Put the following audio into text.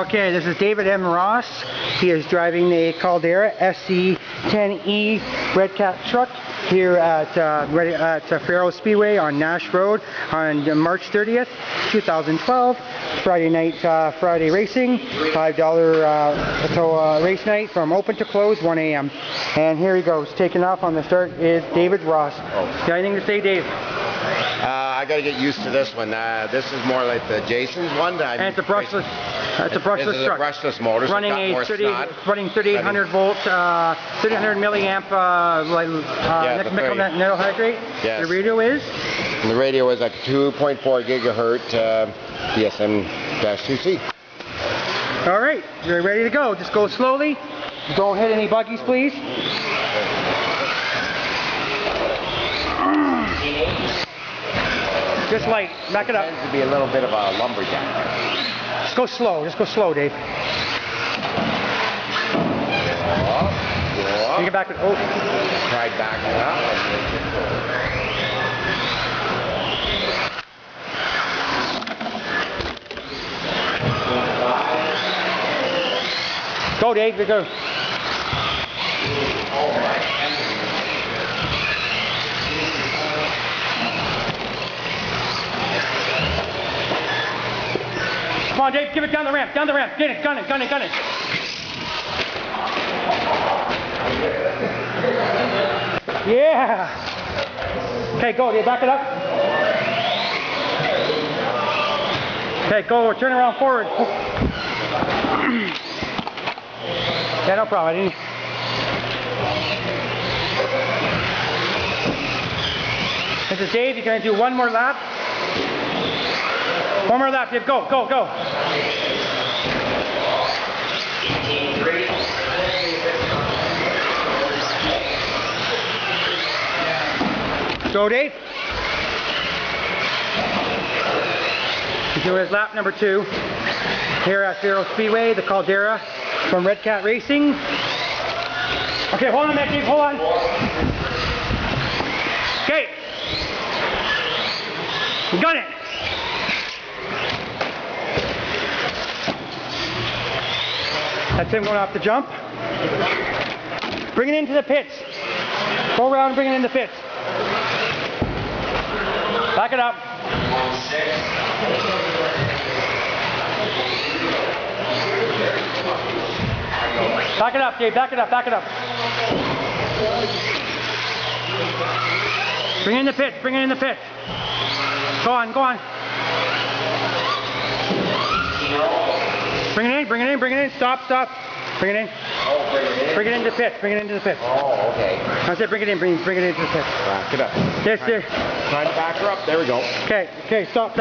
Okay, this is David M. Ross. He is driving the Caldera SC10 Redcat truck here at Ferraro Speedway on Nash Road on March 30th, 2012. Friday night, Friday racing, $5 race night from open to close, 1 a.m. And here he goes. Taking off on the start is David Ross. Got anything to say, Dave? I got to get used to this one. This is more like the Jason's one. And it's a brushless. It's a brushless truck. It's a brushless motor. Running so running 3800 volt, 3800 milliamp nickel hydrate. Yes. The radio is. And the radio is like 2.4 gigahertz DSM-2C. All right, you're ready to go. Just go slowly. Don't hit any buggies, please. Just light. Back it up. Tends to be a little bit of a lumberjack. Just go slow. Just go slow, Dave. You get back with. Oh. Try backing up. Go, Dave. Go. Come on, Dave, give it down the ramp, get it, gun it. Yeah! Okay, go, Dave, back it up. Okay, go, turn around forward. Yeah, no problem, I didn't... This is Dave, you're going to do one more lap. One more lap, Dave. Go. Go, Dave. He's doing his lap number 2 here at Ferraro Speedway, the Caldera from Redcat Racing. Okay, hold on a minute, Dave. Hold on. Okay. You got it. That's him going off the jump. Bring it into the pits. Go around and bring it into the pits. Back it up. Back it up, Dave. Back it up. Bring it in the pits. Go on. Bring it in. Stop. Bring it in. Bring it into the pits. Oh, okay. I said bring it into the pits. Back it up. Yes, sir. Trying to back her up. There we go. Okay, stop.